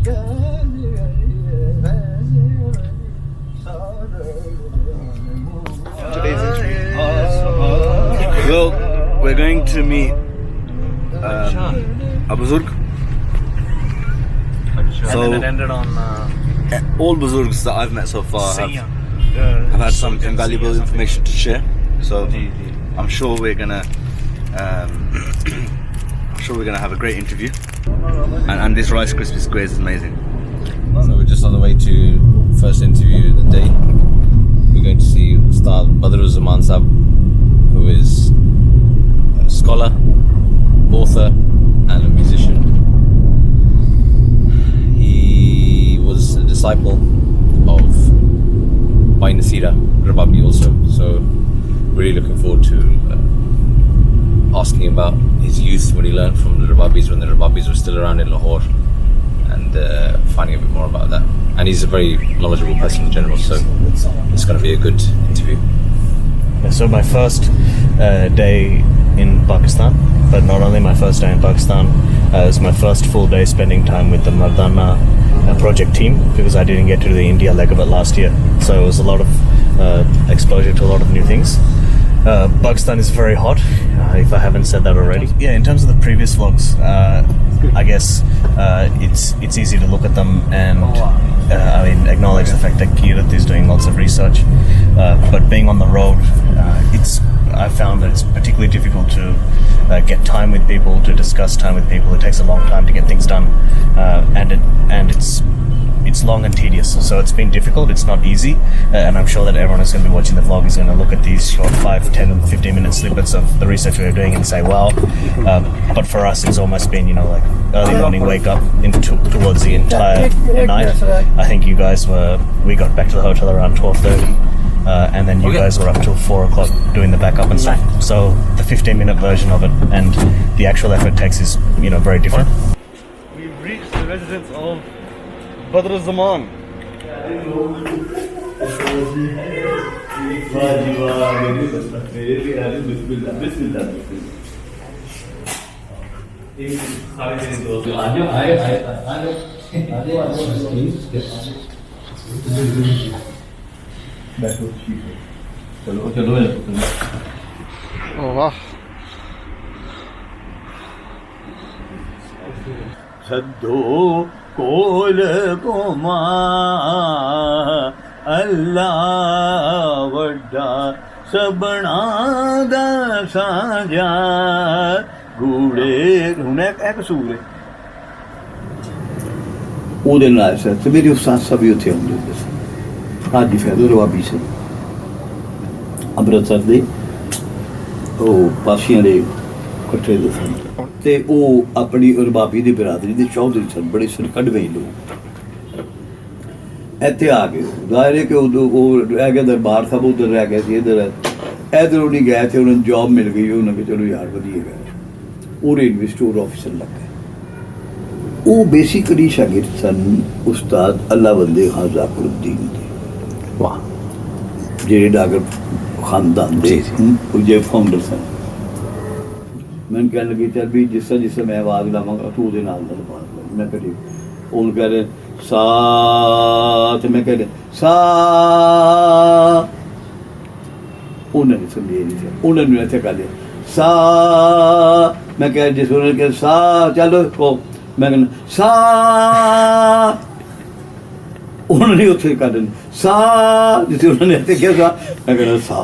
Today's interview. Well, we're going to meet a Buzurg. So, and then it ended on all Buzurgs that I've met so far have had some invaluable information to share. So I'm sure we're gonna have a great interview. And this Rice Krispie Squares is amazing. So we're just on the way to first interview of the day. We're going to see Ustad Badaruzzaman Sahab, who is a scholar, author and a musician. He was a disciple of Bhai Nasira Rababi also, so really looking forward to asking about his youth, what he learned from the rababis when the rababis were still around in Lahore, and finding a bit more about that. And he's a very knowledgeable person in general, so it's going to be a good interview. So my first day in Pakistan, but not only my first day in Pakistan, it was my first full day spending time with the Mardana project team, because I didn't get to do the India leg of it last year. So it was a lot of exposure to a lot of new things. Pakistan is very hot, if I haven't said that already. Yeah, in terms of the previous vlogs, I guess it's easy to look at them and acknowledge the fact that Kirat is doing lots of research, but being on the road, I found that it's particularly difficult to get time with people, to discuss time with people. It takes a long time to get things done, and it's long and tedious, so it's been difficult. It's not easy, and I'm sure that everyone who's going to be watching the vlog is going to look at these short 5, 10 and 15 minute snippets of the research we were doing and say, wow. But for us, it's almost been, like early morning wake up towards the entire night. I think you guys we got back to the hotel around 12:30, and then you guys were up till 4 o'clock doing the backup and stuff. So the 15-minute version of it and the actual effort takes is, very different. We've reached the residence of Badaruzzaman. Oh wow. सद्दो कोल कोमा अल्लाह वड्डा सबना दा साजा गूड़े हुने एक कसूर है ਉਹਦੇ ਨਾਲ ਸਰ ਤੇ ਮੇਰੇ ਉਸਤਾਦ ਸਾਹਿਬ ਵੀ ਉੱਥੇ ਆਉਂਦੇ ਹੁੰਦੇ ਸਨ ਹਾਜੀ ਫੈਜ਼ਲ ਰਵਾਬੀ ਸੀ ਅੰਮ੍ਰਿਤਸਰ ਦੇ ਉਹ ਪਾਸੀਆਂ ਦੇ ਇਕੱਠੇ ਦੇ ਸਨ ਤੇ ਉਹ ਆਪਣੀ ਰਬਾਬੀ ਦੀ ਬਰਾਦਰੀ ਦੇ ਚੌਧਰੀ ਸਨ ਬੜੇ ਸਰਕੜਵੇਂ ਲੋਕ ਇੱਥੇ ਆ ਗਏ ਜ਼ਾਹਿਰ ਕਿ ਉਹ ਰਹਿ ਗਿਆ ਦਰਬਾਰ ਸਾਹਿਬ ਉਧਰ ਰਹਿ ਗਿਆ ਸੀ ਇੱਧਰ ਉਹ ਨਹੀਂ ਗਏ ਤੇ ਉਹਨਾਂ ਨੂੰ ਜੌਬ ਮਿਲ ਗਈ ਉਹਨਾਂ ਕਿ ਚਲੋ ਯਾਰ ਵਧੀਆ ਗਿਆ ਉਹ ਰੇਲਵੇ ਸਟੋਰ ਆਫਿਸਰ ਲੱਗ ਗਏ ਉਹ ਬੇਸਿਕਲੀ ਸ਼ਾਗਿਰਦ ਸਨ ਉਸਤਾਦ ਅੱਲਾ ਬੰਦੇ ਖਾਨ ਜ਼ਾਕਰੁद्दीन ਦੇ ਵਾਹ ਜਿਹੜੇ ਡਾਕਟਰ ਖਾਨਦਾਨ ਦੇ ਉਹ ਜੇ ਫਾਊਂਡਰ ਸਨ मैं कहने लगी चल भी जिससे मैं आवाज़ लावांगा तू उहदे नाल दा बात मैं करी उन कह रहे सा ते मैं कह रहे सा उन्हें नहीं समझे नहीं उन्हें नहीं ऐसे कह दिया सा मैं कह जिस उन्होंने कहा सा चलो को मैं कहना सा उन्होंने उत्थे कर देना सा जिस उन्होंने ऐसे किया सा मैं कहना सा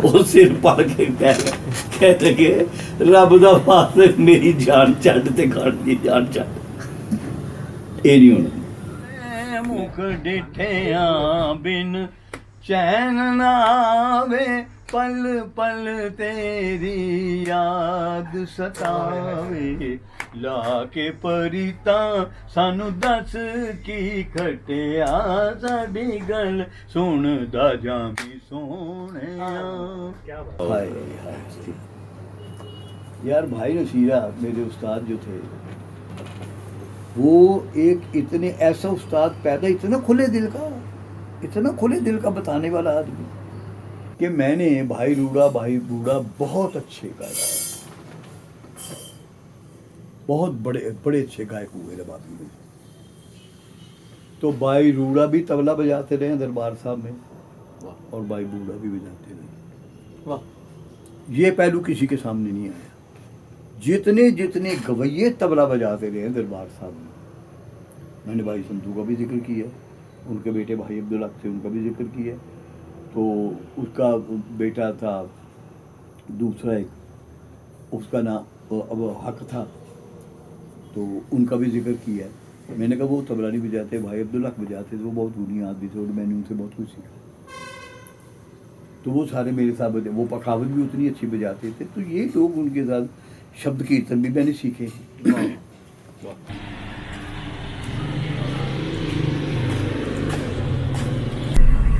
ਉਹ ਸਿਰ ਪੜ ਕੇ ਕਹਿ ਲਗੇ ਰੱਬ ਦਾ ਵਾਸਤੇ ਮੇਰੀ ਜਾਨ ਛੱਡ ਤੇ ਖਾਣ ਦੀ ਜਾਨ ਛੱਡ ਇਹ ਨਹੀਂ ਹੋਣਾ ਮੁਖ ਡਿਠਿਆਂ ਬਿਨ ਚੈਨ ਨਾ ਆਵੇ ਪਲ ਪਲ ਤੇਰੀ ਯਾਦ ਸਤਾਵੇ ਲਾ ਕੇ ਪਰੀਤਾ ਸਾਨੂੰ ਦੱਸ ਕੀ ਖਟਿਆ ਸਾਡੀ ਗੱਲ ਸੁਣਦਾ ਜਾਂ ਵੀ ਸੋਹਣਿਆ हाय यार भाई नसीरा मेरे उस्ताद जो थे वो एक इतने ऐसा उस्ताद पैदा इतना खुले दिल का बताने वाला आदमी कि मैंने भाई रूड़ा भाई बूढ़ा बहुत अच्छे गाया बहुत बड़े बड़े अच्छे गायक हुए रबाबी में। तो भाई रूड़ा भी तबला बजाते रहे दरबार साहब में, और भाई बूढ़ा भी बजाते रहे। वाह। ये पहलू किसी के सामने नहीं आया। जितने जितने गवैये तबला बजाते रहे दरबार साहब में, मैंने भाई संधू का भी जिक्र किया, उनके बेटे भाई अब्दुल हक थे, उनका भी जिक्र किया। तो उसका बेटा था दूसरा एक, उसका नाम अब हक था, तो उनका भी जिक्र किया। मैंने कहा वो तबला नहीं बजाते, भाई अब्दुल हक बजाते थे, वो बहुत गुनी आदमी थे और मैंने उनसे बहुत कुछ सीखा। तो वो सारे मेरे साथ बजे, वो पखावत भी उतनी अच्छी बजाते थे। तो ये लोग उनके साथ शब्द कीर्तन भी मैंने सीखे।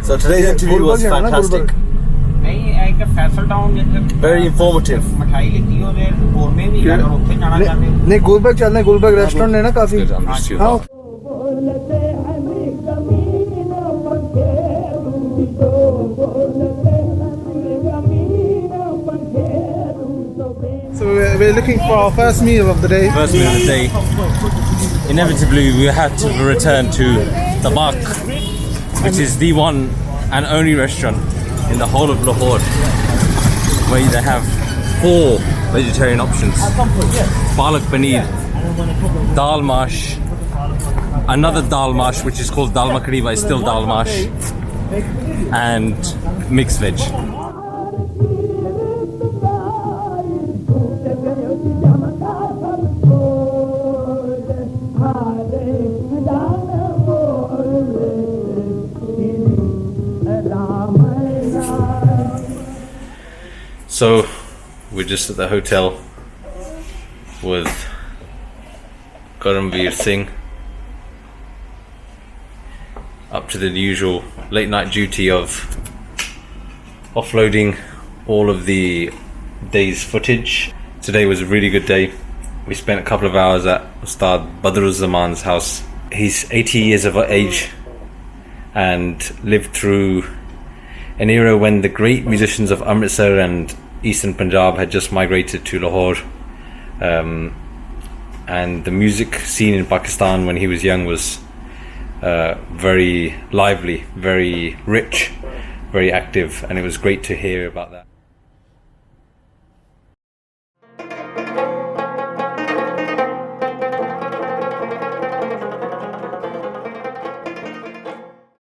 So today's interview was fantastic. नहीं एक फैसल टाउन Very informative. मिठाई लिखी ਉਹਦੇ ਹੋਰ में भी अगर ਉੱਥੇ ਜਾਣਾ ਚਾਹੁੰਦੇ नहीं गुलबर्ग चलना है, गुलबर्ग रेस्टोरेंट है ना काफी। I'm just too हाँ So we're looking for our first meal of the day. First meal of the day. Inevitably, we had to return to the Bak, which is the one and only restaurant in the whole of Lahore where they have 4 vegetarian options: palak paneer, dal mash, another dal mash which is called dal makhani but it's still dal mash, and mixed veg. So we're just at the hotel with Karamveer Singh, up to the usual late night duty of offloading all of the day's footage. Today was a really good day. We spent a couple of hours at Ustad Badaruzzaman's house. He's 80 years of age and lived through an era when the great musicians of Amritsar and Eastern Punjab had just migrated to Lahore, and the music scene in Pakistan when he was young was very lively, very rich, very active, and it was great to hear about that.